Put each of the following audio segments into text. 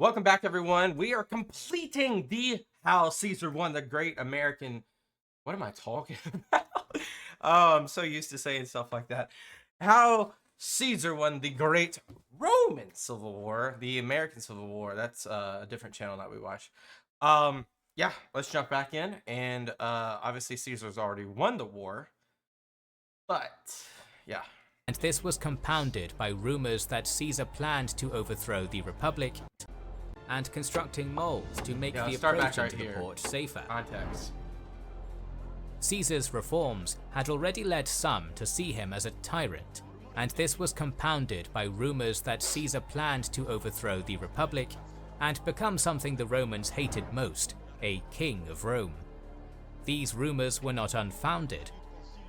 Welcome back, everyone. We are completing the How Caesar Won the Great American. What am I talking about? Oh, I'm so used to saying stuff like that. How Caesar won the Great Roman Civil War, the American Civil War. That's a different channel that we watch. Yeah, let's jump back in. And obviously, Caesar's already won the war. But yeah. And this was compounded by rumors that Caesar planned to overthrow the Republic and constructing moles to make the approach into the port safer. Context. Caesar's reforms had already led some to see him as a tyrant, and this was compounded by rumors that Caesar planned to overthrow the Republic and become something the Romans hated most, a king of Rome. These rumors were not unfounded.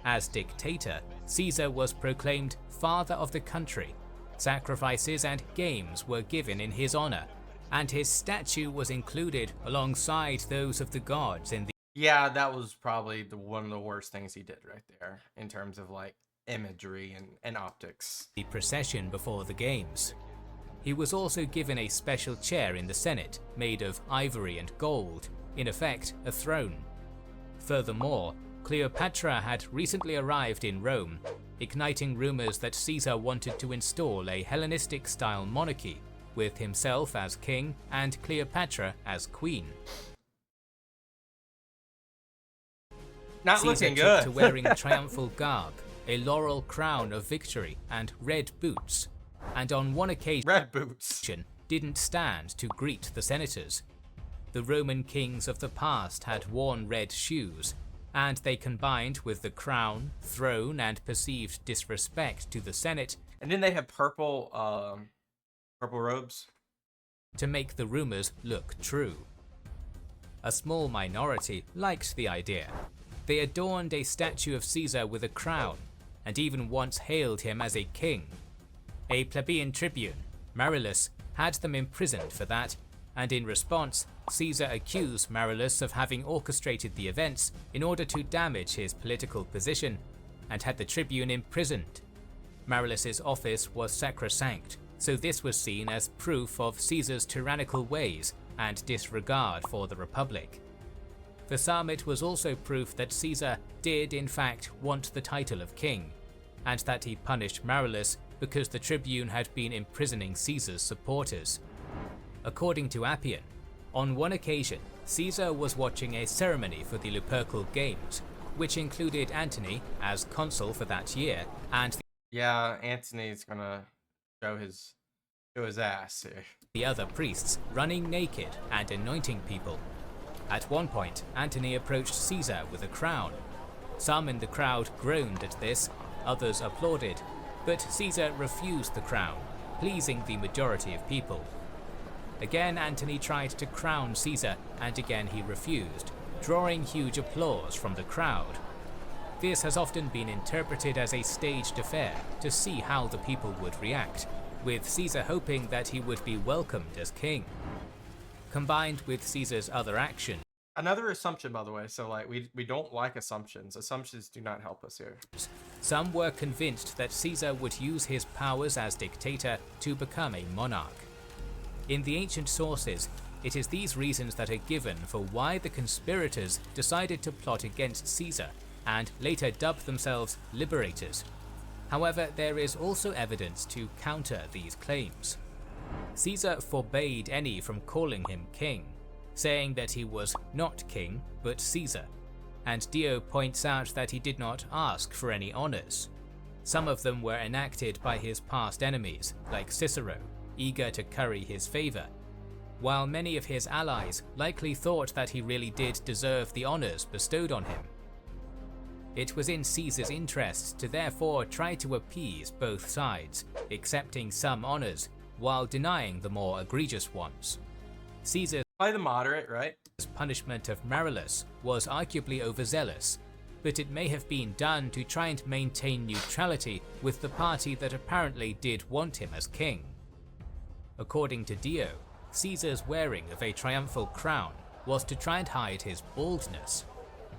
As dictator, Caesar was proclaimed father of the country. Sacrifices and games were given in his honor, and his statue was included alongside those of the gods in the... Yeah, that was probably one of the worst things he did right there in terms of like imagery and optics. The procession before the games. He was also given a special chair in the Senate made of ivory and gold, in effect a throne. Furthermore, Cleopatra had recently arrived in Rome, igniting rumors that Caesar wanted to install a Hellenistic-style monarchy, with himself as king and Cleopatra as queen. Not Caesar looking took good. to wearing triumphal garb, a laurel crown of victory, and red boots, and on one occasion red boots didn't stand to greet the senators. The Roman kings of the past had worn red shoes, and they combined with the crown, throne, and perceived disrespect to the Senate. And then they have purple robes to make the rumors look true. A small minority liked the idea. They adorned a statue of Caesar with a crown, and even once hailed him as a king. A plebeian tribune, Marullus, had them imprisoned for that, and in response, Caesar accused Marullus of having orchestrated the events in order to damage his political position, and had the tribune imprisoned. Marullus's office was sacrosanct, so this was seen as proof of Caesar's tyrannical ways and disregard for the Republic. For some, it was also proof that Caesar did in fact want the title of king, and that he punished Marullus because the tribune had been imprisoning Caesar's supporters. According to Appian, on one occasion, Caesar was watching a ceremony for the Lupercal Games, which included Antony as consul for that year, and yeah, Antony's gonna show his ass here. The other priests running naked and anointing people. At one point, Antony approached Caesar with a crown. Some in the crowd groaned at this, others applauded, but Caesar refused the crown, pleasing the majority of people. Again, Antony tried to crown Caesar, and again he refused, drawing huge applause from the crowd. This has often been interpreted as a staged affair to see how the people would react, with Caesar hoping that he would be welcomed as king. Combined with Caesar's other actions. Another assumption, by the way, so like we don't like assumptions. Assumptions do not help us here. Some were convinced that Caesar would use his powers as dictator to become a monarch. In the ancient sources, it is these reasons that are given for why the conspirators decided to plot against Caesar and later dubbed themselves liberators. However, there is also evidence to counter these claims. Caesar forbade any from calling him king, saying that he was not king but Caesar, and Dio points out that he did not ask for any honors. Some of them were enacted by his past enemies, like Cicero, eager to curry his favor, while many of his allies likely thought that he really did deserve the honors bestowed on him. It was in Caesar's interest to therefore try to appease both sides, accepting some honors while denying the more egregious ones. Caesar's by the moderate, right? Punishment of Marullus was arguably overzealous, but it may have been done to try and maintain neutrality with the party that apparently did want him as king. According to Dio, Caesar's wearing of a triumphal crown was to try and hide his baldness.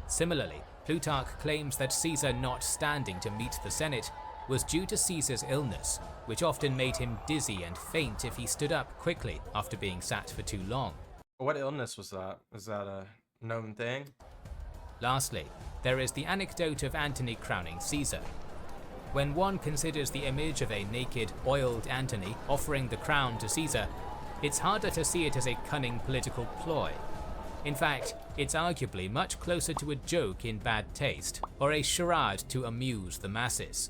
Similarly, Plutarch claims that Caesar not standing to meet the Senate was due to Caesar's illness, which often made him dizzy and faint if he stood up quickly after being sat for too long. What illness was that? Is that a known thing? Lastly, there is the anecdote of Antony crowning Caesar. When one considers the image of a naked, oiled Antony offering the crown to Caesar, it's harder to see it as a cunning political ploy. In fact, it's arguably much closer to a joke in bad taste, or a charade to amuse the masses.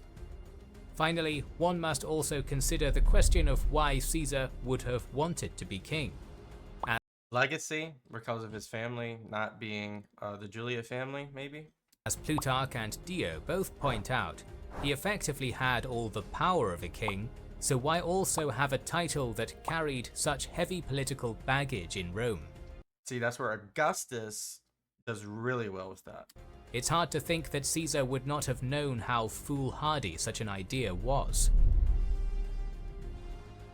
Finally, one must also consider the question of why Caesar would have wanted to be king. Legacy, because of his family not being the Julia family, maybe? As Plutarch and Dio both point out, he effectively had all the power of a king, so why also have a title that carried such heavy political baggage in Rome? See, that's where Augustus does really well with that. It's hard to think that Caesar would not have known how foolhardy such an idea was.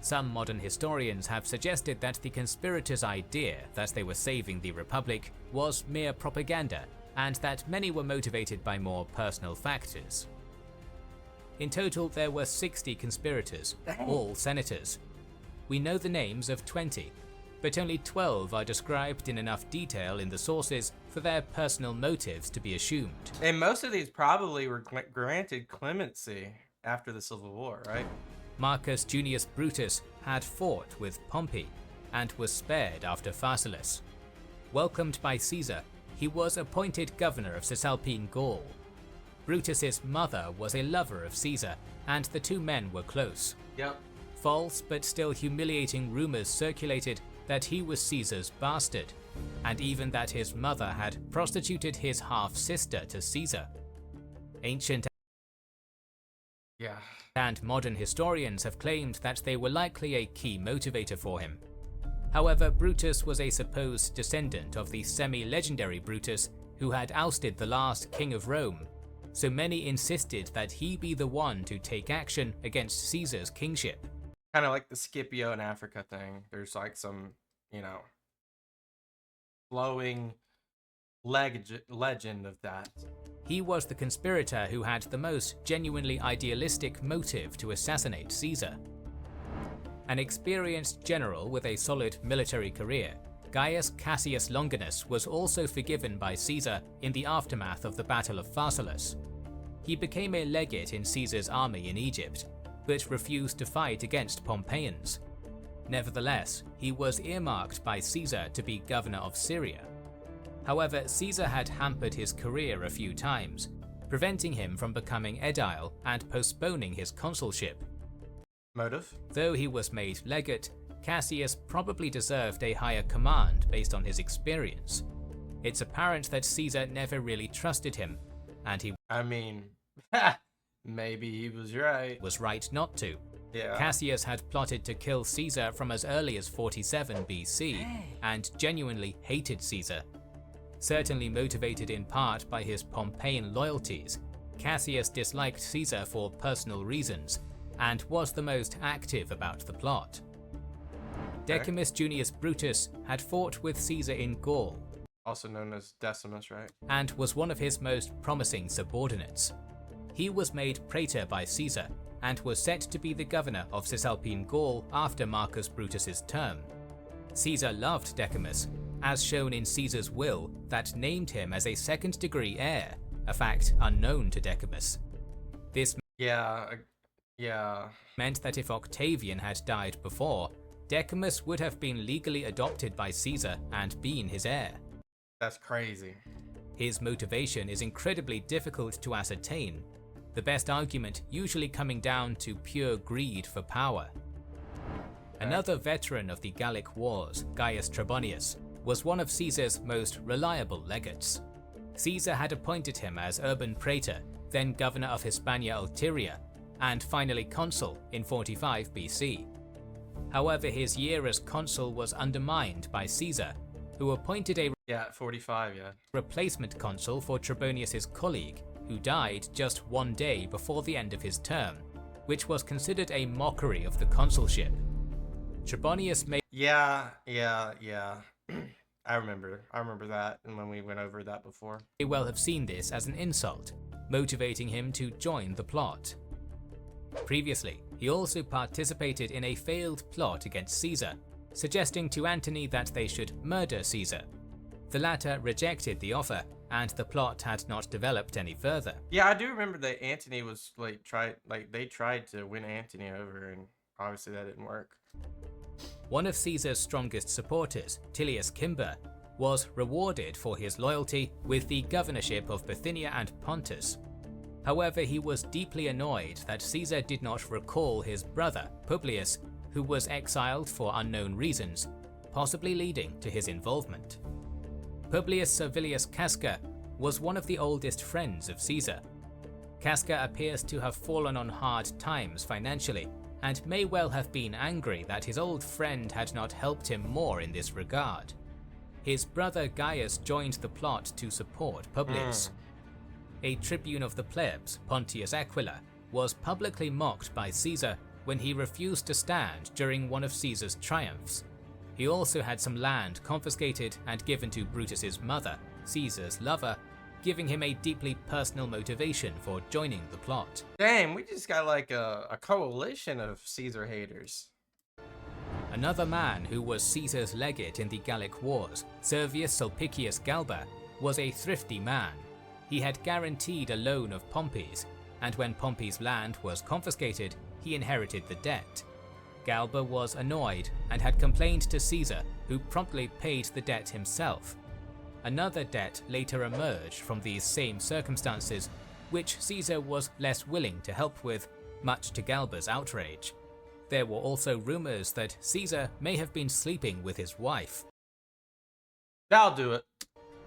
Some modern historians have suggested that the conspirators' idea that they were saving the Republic was mere propaganda, and that many were motivated by more personal factors. In total, there were 60 conspirators, all senators. We know the names of 20, but only 12 are described in enough detail in the sources for their personal motives to be assumed. And most of these probably were granted clemency after the Civil War, right? Marcus Junius Brutus had fought with Pompey and was spared after Pharsalus. Welcomed by Caesar, he was appointed governor of Cisalpine Gaul. Brutus's mother was a lover of Caesar, and the two men were close. Yep. False but still humiliating rumors circulated that he was Caesar's bastard, and even that his mother had prostituted his half-sister to Caesar. Ancient and modern historians have claimed that they were likely a key motivator for him. However, Brutus was a supposed descendant of the semi-legendary Brutus who had ousted the last king of Rome, so many insisted that he be the one to take action against Caesar's kingship. Kind of like the Scipio in Africa thing. There's like some, flowing legend of that. He was the conspirator who had the most genuinely idealistic motive to assassinate Caesar. An experienced general with a solid military career, Gaius Cassius Longinus was also forgiven by Caesar in the aftermath of the Battle of Pharsalus. He became a legate in Caesar's army in Egypt, but refused to fight against Pompeians. Nevertheless, he was earmarked by Caesar to be governor of Syria. However, Caesar had hampered his career a few times, preventing him from becoming edile and postponing his consulship. Motive? Though he was made legate, Cassius probably deserved a higher command based on his experience. It's apparent that Caesar never really trusted him, and he maybe he was right. Was right not to. Yeah. Cassius had plotted to kill Caesar from as early as 47 BC, and genuinely hated Caesar. Certainly motivated in part by his Pompeian loyalties, Cassius disliked Caesar for personal reasons, and was the most active about the plot. Decimus Junius Brutus had fought with Caesar in Gaul, also known as Decimus, right? And was one of his most promising subordinates. He was made praetor by Caesar, and was set to be the governor of Cisalpine Gaul after Marcus Brutus's term. Caesar loved Decimus, as shown in Caesar's will that named him as a second-degree heir, a fact unknown to Decimus. This meant that if Octavian had died before, Decimus would have been legally adopted by Caesar and been his heir. That's crazy. His motivation is incredibly difficult to ascertain, the best argument usually coming down to pure greed for power. Another veteran of the Gallic Wars, Gaius Trebonius, was one of Caesar's most reliable legates. Caesar had appointed him as urban praetor, then governor of Hispania Ulteria, and finally consul in 45 BC. However, his year as consul was undermined by Caesar, who appointed a 45, replacement consul for Trebonius's colleague, who died just one day before the end of his term, which was considered a mockery of the consulship. Trebonius made I remember that, and when we went over that before. May well have seen this as an insult, motivating him to join the plot. Previously, he also participated in a failed plot against Caesar, suggesting to Antony that they should murder Caesar. The latter rejected the offer, and the plot had not developed any further. Yeah, I do remember that Antony was they tried to win Antony over, and obviously that didn't work. One of Caesar's strongest supporters, Tullius Cimber, was rewarded for his loyalty with the governorship of Bithynia and Pontus. However, he was deeply annoyed that Caesar did not recall his brother, Publius, who was exiled for unknown reasons, possibly leading to his involvement. Publius Servilius Casca was one of the oldest friends of Caesar. Casca appears to have fallen on hard times financially, and may well have been angry that his old friend had not helped him more in this regard. His brother Gaius joined the plot to support Publius. A tribune of the plebs, Pontius Aquila, was publicly mocked by Caesar when he refused to stand during one of Caesar's triumphs. He also had some land confiscated and given to Brutus's mother, Caesar's lover, giving him a deeply personal motivation for joining the plot. Damn, we just got like a coalition of Caesar haters. Another man who was Caesar's legate in the Gallic Wars, Servius Sulpicius Galba, was a thrifty man. He had guaranteed a loan of Pompey's, and when Pompey's land was confiscated, he inherited the debt. Galba was annoyed and had complained to Caesar, who promptly paid the debt himself. Another debt later emerged from these same circumstances, which Caesar was less willing to help with, much to Galba's outrage. There were also rumors that Caesar may have been sleeping with his wife. That'll do it.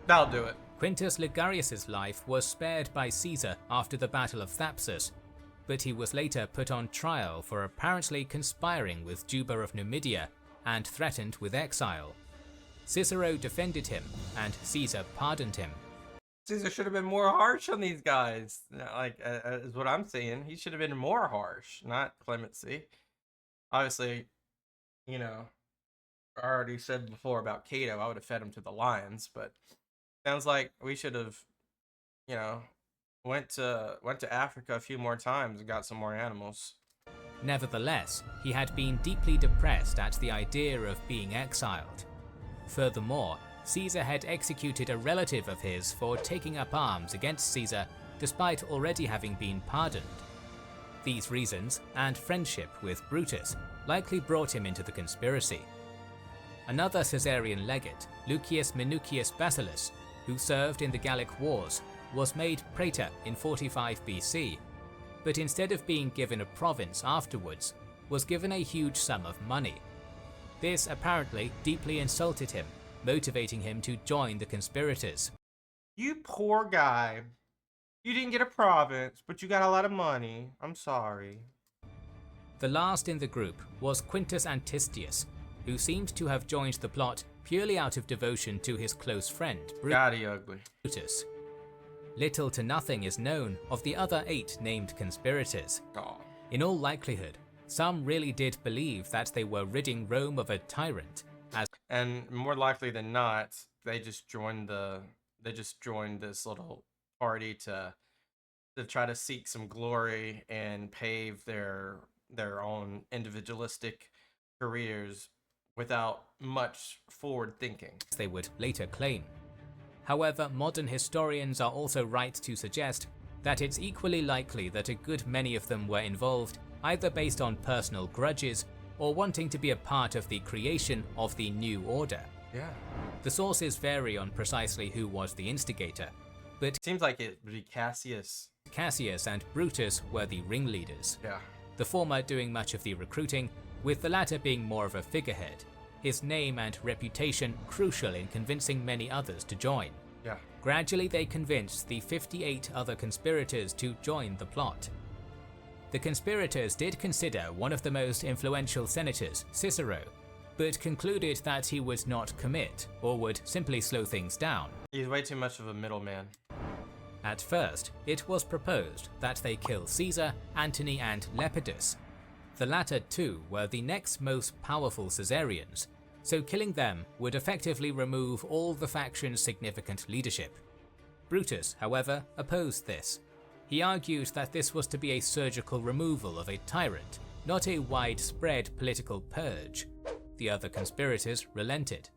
That'll do it. Quintus Ligarius's life was spared by Caesar after the Battle of Thapsus, but he was later put on trial for apparently conspiring with Juba of Numidia and threatened with exile. Cicero defended him, and Caesar pardoned him. Caesar should have been more harsh on these guys. Is what I'm saying. He should have been more harsh, not clemency. Obviously, you know, I already said before about Cato, I would have fed him to the lions, but sounds like we should have, you know, went to Africa a few more times and got some more animals. Nevertheless, he had been deeply depressed at the idea of being exiled. Furthermore, Caesar had executed a relative of his for taking up arms against Caesar despite already having been pardoned. These reasons, and friendship with Brutus, likely brought him into the conspiracy. Another Caesarian legate, Lucius Minucius Basileus, who served in the Gallic Wars, was made praetor in 45 BC, but instead of being given a province afterwards, was given a huge sum of money. This apparently deeply insulted him, motivating him to join the conspirators. You poor guy. You didn't get a province, but you got a lot of money. I'm sorry. The last in the group was Quintus Antistius, who seemed to have joined the plot purely out of devotion to his close friend, Brutus. Little to nothing is known of the other 8 named conspirators. Oh. In all likelihood, some really did believe that they were ridding Rome of a tyrant, and more likely than not, they just joined this little party to try to seek some glory and pave their own individualistic careers without much forward thinking, they would later claim. However, modern historians are also right to suggest that it's equally likely that a good many of them were involved either based on personal grudges or wanting to be a part of the creation of the new order. Yeah. The sources vary on precisely who was the instigator, but it seems like it would be Cassius. Cassius and Brutus were the ringleaders. Yeah. The former doing much of the recruiting, with the latter being more of a figurehead, his name and reputation crucial in convincing many others to join. Yeah. Gradually they convinced the 58 other conspirators to join the plot. The conspirators did consider one of the most influential senators, Cicero, but concluded that he would not commit or would simply slow things down. He's way too much of a middleman. At first, it was proposed that they kill Caesar, Antony, and Lepidus. The latter two were the next most powerful Caesarians, so killing them would effectively remove all the faction's significant leadership. Brutus, however, opposed this. He argued that this was to be a surgical removal of a tyrant, not a widespread political purge. The other conspirators relented.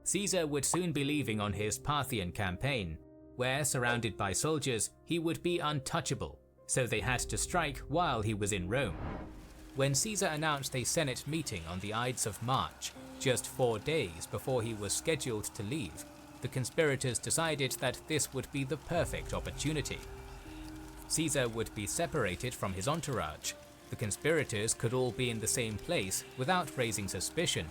Caesar would soon be leaving on his Parthian campaign, where, surrounded by soldiers, he would be untouchable, so they had to strike while he was in Rome. When Caesar announced a Senate meeting on the Ides of March, just 4 days before he was scheduled to leave, the conspirators decided that this would be the perfect opportunity. Caesar would be separated from his entourage, the conspirators could all be in the same place without raising suspicion,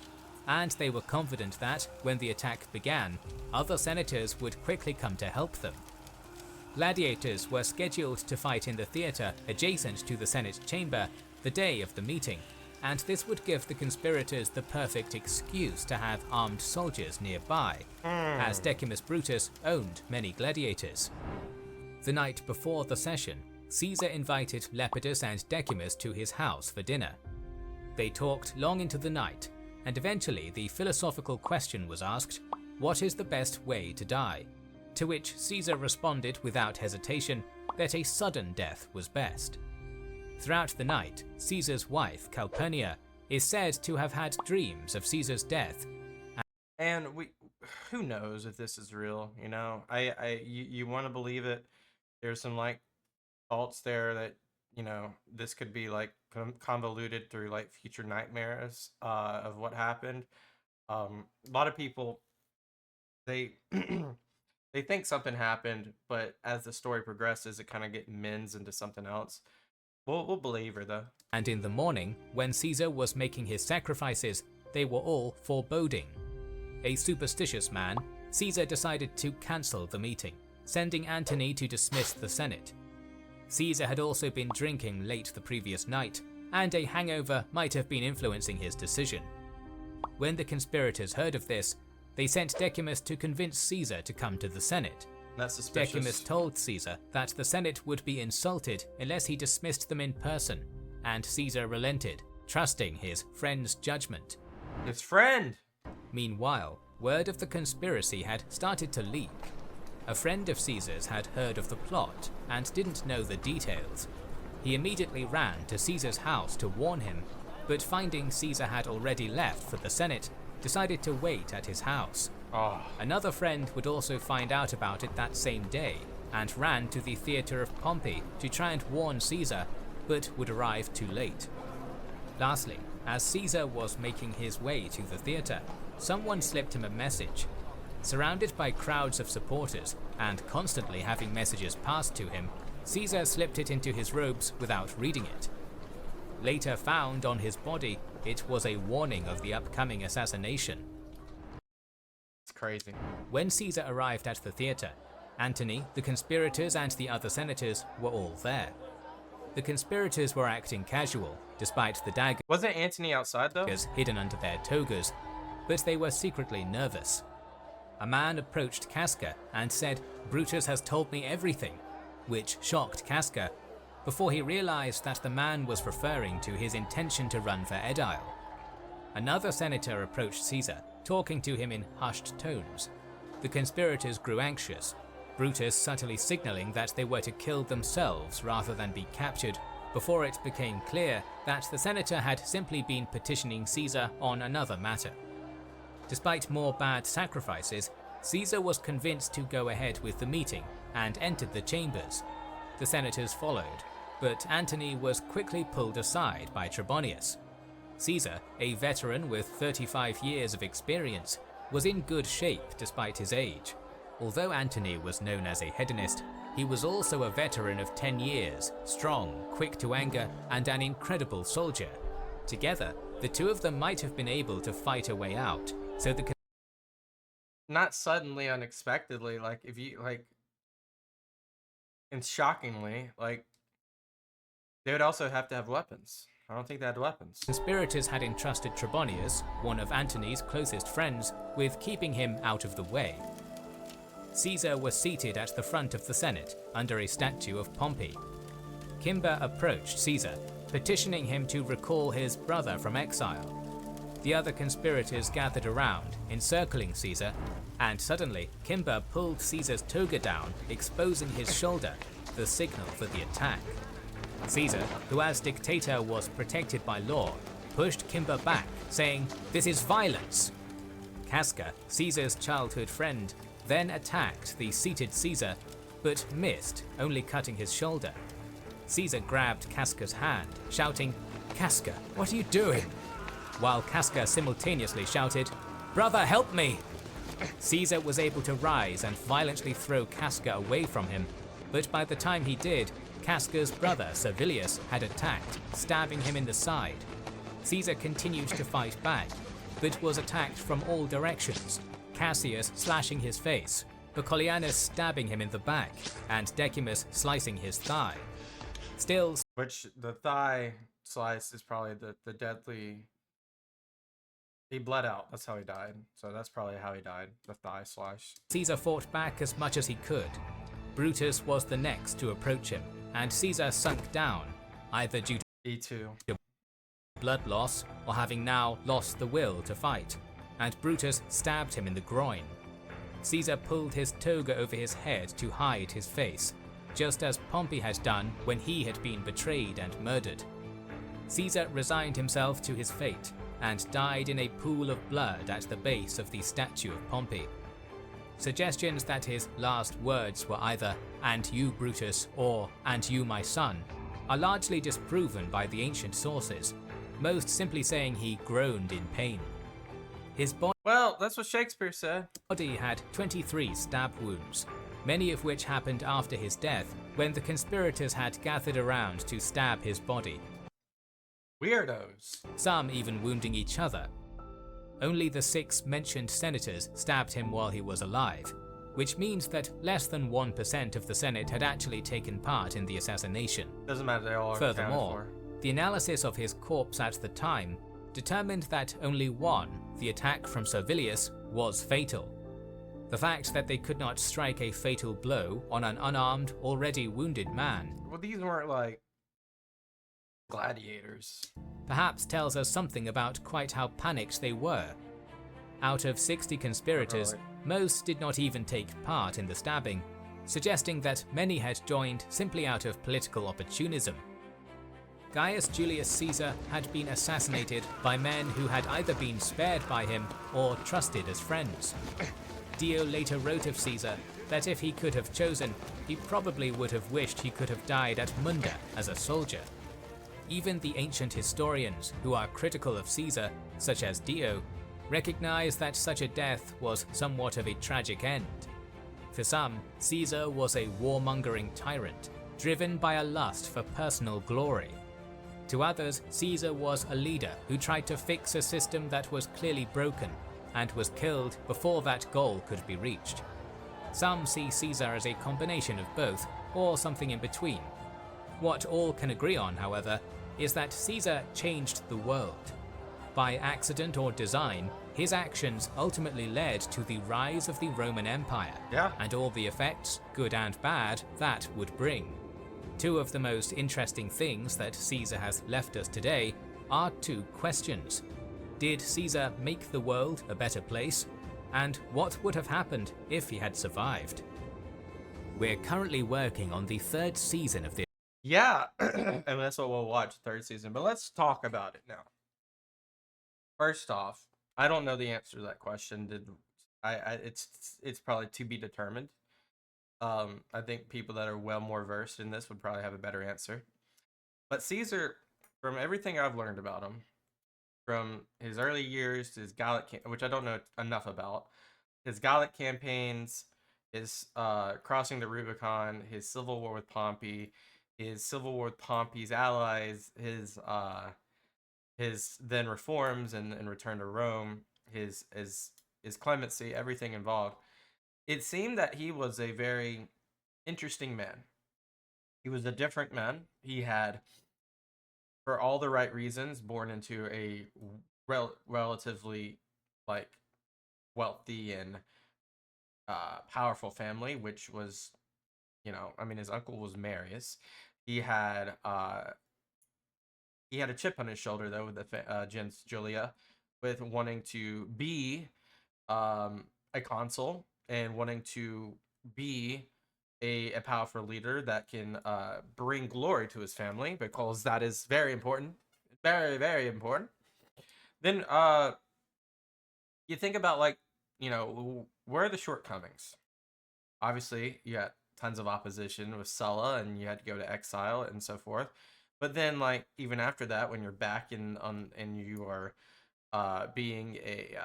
and they were confident that, when the attack began, other senators would quickly come to help them. Gladiators were scheduled to fight in the theatre adjacent to the Senate chamber the day of the meeting, and this would give the conspirators the perfect excuse to have armed soldiers nearby, as Decimus Brutus owned many gladiators. The night before the session, Caesar invited Lepidus and Decimus to his house for dinner. They talked long into the night, and eventually the philosophical question was asked, what is the best way to die? To which Caesar responded without hesitation that a sudden death was best. Throughout the night, Caesar's wife, Calpurnia, is said to have had dreams of Caesar's death. And who knows if this is real, you know? You want to believe it. There's some like thoughts there that, you know, this could be like convoluted through like future nightmares of what happened. A lot of people, they they think something happened, but as the story progresses, it kind of mends into something else. We'll believe her though. And in the morning, when Caesar was making his sacrifices, they were all foreboding. A superstitious man, Caesar decided to cancel the meeting, sending Antony to dismiss the Senate. Caesar had also been drinking late the previous night, and a hangover might have been influencing his decision. When the conspirators heard of this, they sent Decimus to convince Caesar to come to the Senate. That's suspicious. Decimus told Caesar that the Senate would be insulted unless he dismissed them in person, and Caesar relented, trusting his friend's judgment. His friend! Meanwhile, word of the conspiracy had started to leak. A friend of Caesar's had heard of the plot and didn't know the details. He immediately ran to Caesar's house to warn him, but finding Caesar had already left for the Senate, decided to wait at his house. Another friend would also find out about it that same day and ran to the theatre of Pompey to try and warn Caesar, but would arrive too late. Lastly, as Caesar was making his way to the theatre, someone slipped him a message. Surrounded by crowds of supporters and constantly having messages passed to him, Caesar slipped it into his robes without reading it. Later found on his body, it was a warning of the upcoming assassination. It's crazy. When Caesar arrived at the theatre, Antony, the conspirators and the other senators were all there. The conspirators were acting casual, despite the daggers Wasn't Antony outside though? hidden under their togas, but they were secretly nervous. A man approached Casca and said, "Brutus has told me everything," which shocked Casca, before he realized that the man was referring to his intention to run for Edile. Another senator approached Caesar, talking to him in hushed tones. The conspirators grew anxious, Brutus subtly signaling that they were to kill themselves rather than be captured, before it became clear that the senator had simply been petitioning Caesar on another matter. Despite more bad sacrifices, Caesar was convinced to go ahead with the meeting and entered the chambers. The senators followed, but Antony was quickly pulled aside by Trebonius. Caesar, a veteran with 35 years of experience, was in good shape despite his age. Although Antony was known as a hedonist, he was also a veteran of 10 years, strong, quick to anger, and an incredible soldier. Together, the two of them might have been able to fight a way out, so the Not suddenly, unexpectedly, like if you like, and shockingly, like they would also have to have weapons. I don't think they had weapons. conspirators had entrusted Trebonius, one of Antony's closest friends, with keeping him out of the way. Caesar was seated at the front of the Senate, under a statue of Pompey. Cimber approached Caesar, petitioning him to recall his brother from exile. The other conspirators gathered around, encircling Caesar, and suddenly Cimber pulled Caesar's toga down, exposing his shoulder, the signal for the attack. Caesar, who as dictator was protected by law, pushed Cimber back, saying, "This is violence." Casca, Caesar's childhood friend, then attacked the seated Caesar, but missed, only cutting his shoulder. Caesar grabbed Casca's hand, shouting, "Casca, what are you doing?" While Casca simultaneously shouted, "Brother, help me!" Caesar was able to rise and violently throw Casca away from him, but by the time he did, Casca's brother Servilius had attacked, stabbing him in the side. Caesar continued to fight back, but was attacked from all directions, Cassius slashing his face, Bucolianus stabbing him in the back, and Decimus slicing his thigh. Still, Which, the thigh slice is probably the deadly... He bled out. That's how he died. So that's probably how he died. The thigh slash. Caesar fought back as much as he could. Brutus was the next to approach him, and Caesar sunk down, either due to E2. blood loss or having now lost the will to fight, and Brutus stabbed him in the groin. Caesar pulled his toga over his head to hide his face, just as Pompey had done when he had been betrayed and murdered. Caesar resigned himself to his fate, and died in a pool of blood at the base of the statue of Pompey. Suggestions that his last words were either "and you Brutus" or "and you my son" are largely disproven by the ancient sources, most simply saying he groaned in pain. His Well, that's what Shakespeare said. body had 23 stab wounds, many of which happened after his death when the conspirators had gathered around to stab his body, Weirdos. some even wounding each other. Only the 6 mentioned senators stabbed him while he was alive, which means that less than 1% of the Senate had actually taken part in the assassination. Doesn't matter, they all are Furthermore, accounted for. the analysis of his corpse at the time determined that only one, the attack from Servilius, was fatal. The fact that they could not strike a fatal blow on an unarmed, already wounded man Well, these weren't like gladiators. perhaps tells us something about quite how panicked they were. Out of 60 conspirators, most did not even take part in the stabbing, suggesting that many had joined simply out of political opportunism. Gaius Julius Caesar had been assassinated by men who had either been spared by him or trusted as friends. Dio later wrote of Caesar that if he could have chosen, he probably would have wished he could have died at Munda as a soldier. Even the ancient historians who are critical of Caesar, such as Dio, recognize that such a death was somewhat of a tragic end. For some, Caesar was a warmongering tyrant, driven by a lust for personal glory. To others, Caesar was a leader who tried to fix a system that was clearly broken, and was killed before that goal could be reached. Some see Caesar as a combination of both, or something in between. What all can agree on, however, is that Caesar changed the world. By accident or design, his actions ultimately led to the rise of the Roman Empire, and all the effects, good and bad, that would bring. Two of the most interesting things that Caesar has left us today are 2 questions. Did Caesar make the world a better place? And what would have happened if he had survived? We're currently working on the 3rd season of this. Yeah, and that's what we'll watch, 3rd season. But let's talk about it now. First off, I don't know the answer to that question. It's probably to be determined. I think people that are well more versed in this would probably have a better answer. But Caesar, from everything I've learned about him, from his early years to his Gallic, which I don't know enough about, his Gallic campaigns, his crossing the Rubicon, his civil war with Pompey, his civil war with Pompey's allies, his then reforms and return to Rome, his clemency, everything involved. It seemed that he was a very interesting man. He was a different man. He had, for all the right reasons, born into a relatively like wealthy and powerful family, which was, I mean, his uncle was Marius. He had a chip on his shoulder though with the gens Julia, with wanting to be a consul and wanting to be a powerful leader that can bring glory to his family, because that is very important, very very important. Then you think about, like, where are the shortcomings? Obviously, you got tons of opposition with Sulla, and you had to go to exile and so forth. But then, like, even after that, when you're back in on and you are being a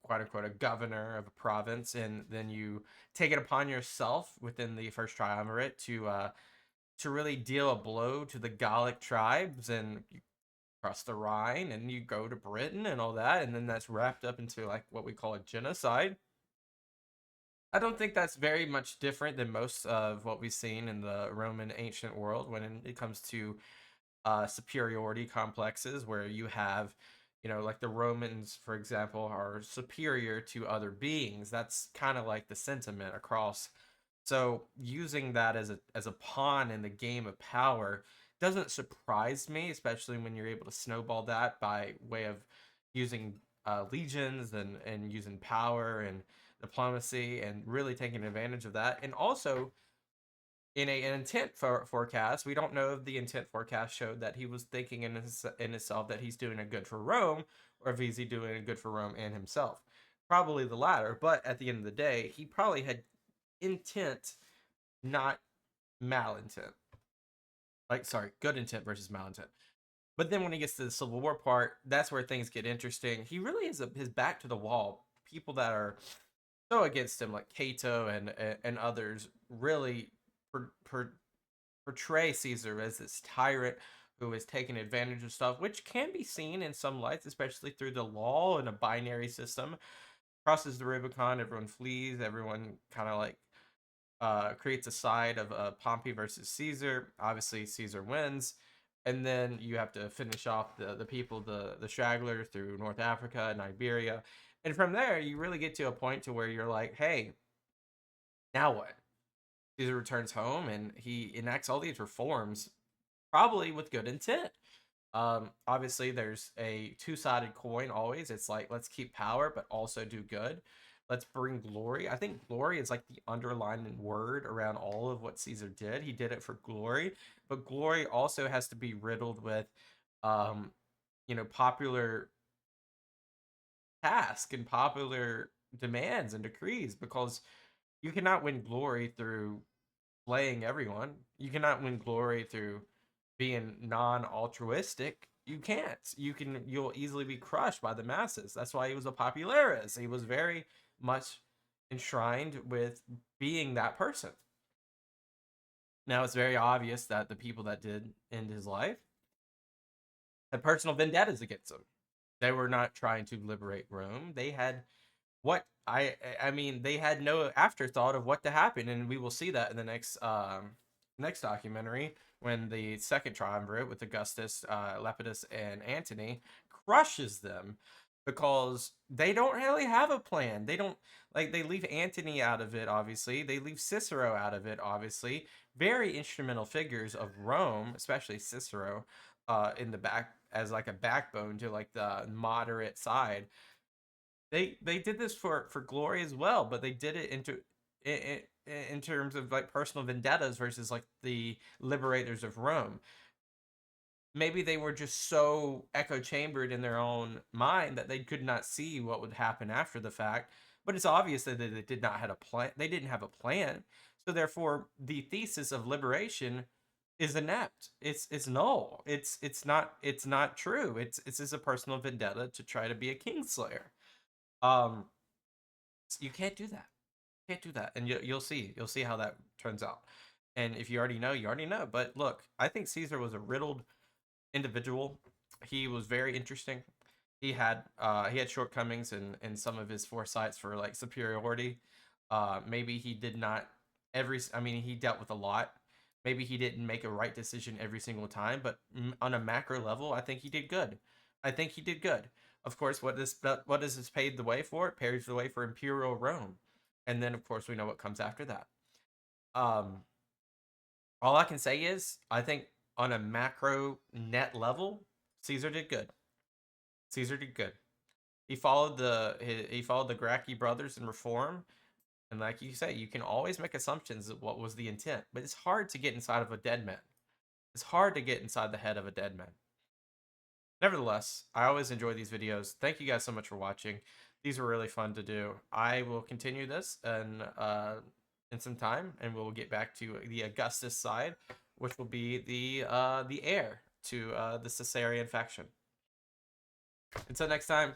quote unquote a governor of a province, and then you take it upon yourself within the first triumvirate to really deal a blow to the Gallic tribes, and you cross the Rhine and you go to Britain and all that, and then that's wrapped up into like what we call a genocide. I don't think that's very much different than most of what we've seen in the Roman ancient world when it comes to superiority complexes, where you have, like the Romans, for example, are superior to other beings. That's kind of like the sentiment across. So using that as a pawn in the game of power doesn't surprise me, especially when you're able to snowball that by way of using legions and using power and diplomacy and really taking advantage of that. And also in an intent forecast, we don't know if the intent forecast showed that he was thinking in himself that he's doing a good for Rome, or if he's doing a good for Rome and himself. Probably the latter, but at the end of the day, he probably had intent, not malintent. Like, sorry, good intent versus malintent. But then when he gets to the Civil War part, that's where things get interesting. He really is his back to the wall. People that are so against him, like Cato and others, really per, per, portray Caesar as this tyrant who is taking advantage of stuff, which can be seen in some lights, especially through the law and a binary system. Crosses the Rubicon, everyone flees, everyone kind of like creates a side of Pompey versus Caesar. Obviously, Caesar wins, and then you have to finish off the people, the stragglers, through North Africa and Iberia, and from there you really get to a point to where you're like, hey, now what? Caesar returns home and he enacts all these reforms, probably with good intent. Obviously, there's a two-sided coin always. It's like, let's keep power, but also do good. Let's bring glory. I think glory is like the underlying word around all of what Caesar did. He did it for glory, but glory also has to be riddled with, um, popular task and popular demands and decrees, because you cannot win glory through slaying everyone. You cannot win glory through being non-altruistic. You can't. You'll easily be crushed by the masses. That's why he was a popularis. He was very much enshrined with being that person. Now it's very obvious that the people that did end his life had personal vendettas against him. They were not trying to liberate Rome. They had what I mean, they had no afterthought of what to happen, and we will see that in the next documentary, when the second triumvirate with Augustus, Lepidus, and Antony crushes them, because they don't really have a plan. They don't, like, they leave Antony out of it, obviously. They leave Cicero out of it, obviously. Very instrumental figures of Rome, especially Cicero, in the back as like a backbone to like the moderate side. They did this for glory as well, but they did it in terms of like personal vendettas versus like the liberators of Rome. Maybe they were just so echo chambered in their own mind that they could not see what would happen after the fact. But it's obvious that they did not have a plan. They didn't have a plan. So therefore, the thesis of liberation is inept. It's null. It's not true. It's just a personal vendetta to try to be a kingslayer. Um, you can't do that. Can't do that, and you'll see. You'll see how that turns out. And if you already know, you already know. But look, I think Caesar was a riddled individual. He was very interesting. He had shortcomings in some of his foresights for like superiority. Maybe he did not I mean, he dealt with a lot. Maybe he didn't make a right decision every single time, but on a macro level, I think he did good. I think he did good. Of course, what does this pave the way for? It paves the way for Imperial Rome, and then of course we know what comes after that. Um, all I can say is I think on a macro net level, Caesar did good. Caesar did good. He followed the Gracchi brothers in reform. And like you say, you can always make assumptions of what was the intent, but it's hard to get inside of a dead man. It's hard to get inside the head of a dead man. Nevertheless, I always enjoy these videos. Thank you guys so much for watching. These were really fun to do. I will continue this in some time, and we'll get back to the Augustus side, which will be the heir to the Caesarian faction. Until next time,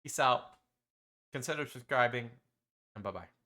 peace out. Consider subscribing, and bye-bye.